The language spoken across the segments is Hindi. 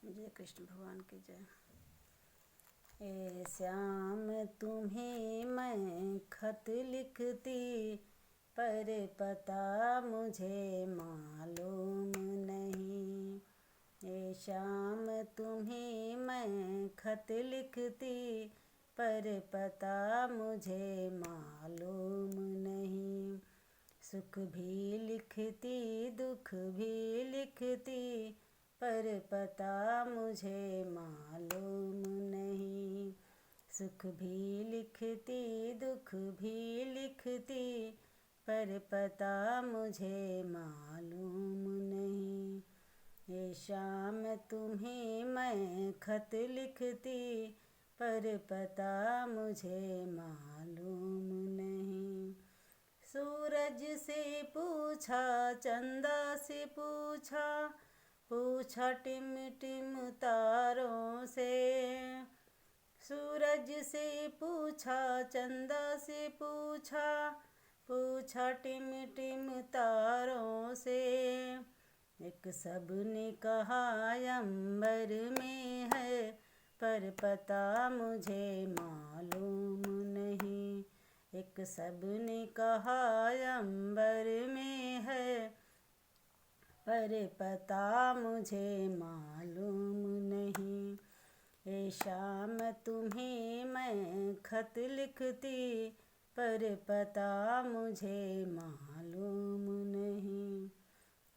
जय कृष्ण भगवान की जय। ए श्याम तुम्हें मैं खत लिखती, पर पता मुझे मालूम नहीं। ए श्याम तुम्हें मैं खत लिखती, पर पता मुझे मालूम नहीं। सुख भी लिखती दुख भी लिखती, पर पता मुझे मालूम नहीं। सुख भी लिखती दुख भी लिखती, पर पता मुझे मालूम नहीं। ये श्याम तुम्हें मैं खत लिखती, पर पता मुझे मालूम नहीं। सूरज से पूछा चंदा से पूछा, पूछा टिम टिम तारों से। सूरज से पूछा चंदा से पूछा, पूछा टिम टिम तारों से। एक सबने कहा अंबर में है, पर पता मुझे मालूम नहीं। एक सबने कहा अंबर में है, पर पता मुझे मालूम नहीं। ए श्याम तुम्हें मैं खत लिखती, पर पता मुझे मालूम नहीं।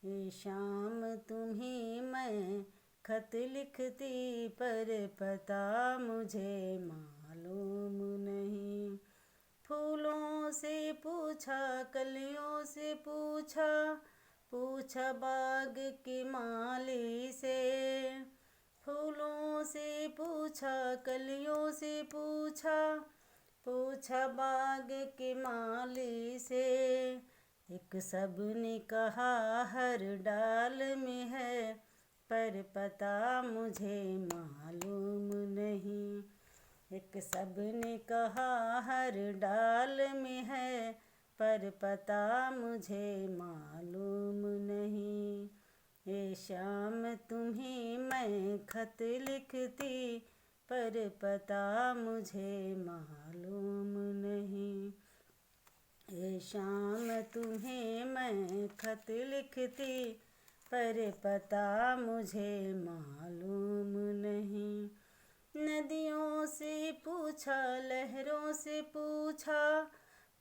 ए श्याम तुम्हें मैं खत लिखती, पर पता मुझे मालूम नहीं। फूलों से पूछा कलियों से पूछा, पूछा बाग की माली से। फूलों से पूछा कलियों से पूछा, पूछा बाग की माली से। एक सबने कहा हर डाल में है, पर पता मुझे मालूम नहीं। एक सबने कहा हर डाल में है, पर पता मुझे मालूम नहीं। ए श्याम तुम्हें मैं खत लिखती, पर पता मुझे मालूम नहीं। ए श्याम तुम्हें मैं खत लिखती, पर पता मुझे मालूम नहीं। नदियों से पूछा लहरों से पूछा,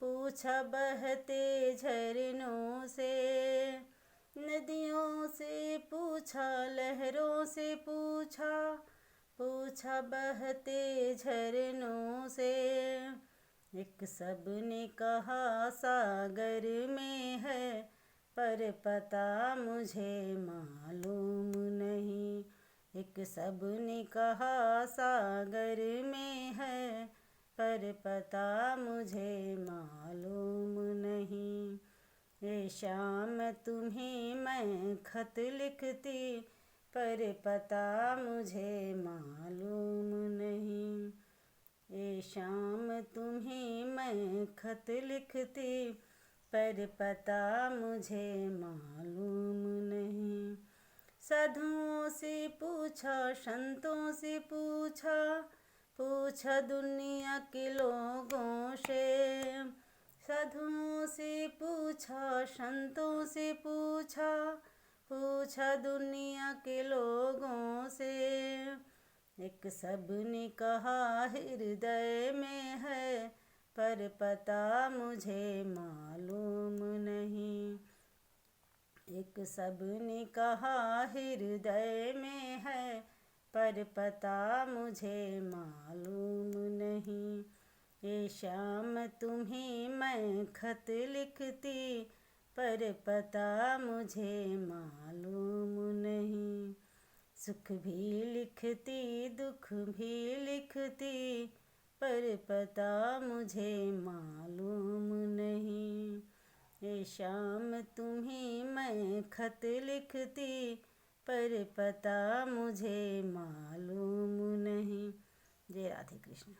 पूछा बहते झरनों से। नदियों से पूछा लहरों से पूछा, पूछा बहते झरनों से। एक सबने कहा सागर में है, पर पता मुझे मालूम नहीं। एक सबने कहा सागर में है, पर पता मुझे मालूम नहीं। ए श्याम तुम्हें मैं खत लिखती, पर पता मुझे मालूम नहीं। ए श्याम तुम्हें मैं खत लिखती, पर पता मुझे मालूम नहीं। साधुओं से पूछा संतों से पूछा, पूछा दुनिया के लोगों से। साधुओं से पूछा संतों से पूछा, पूछा दुनिया के लोगों से। एक सबने कहा हृदय में है, पर पता मुझे मालूम नहीं। एक सबने कहा हृदय में है, पर पता मुझे मालूम नहीं। ए श्याम तुम्हें मैं खत लिखती, पर पता मुझे मालूम नहीं। सुख भी लिखती दुख भी लिखती, पर पता मुझे मालूम नहीं। ए श्याम तुम्हें मैं खत लिखती, पर पता मुझे मालूम नहीं। जय राधे कृष्ण।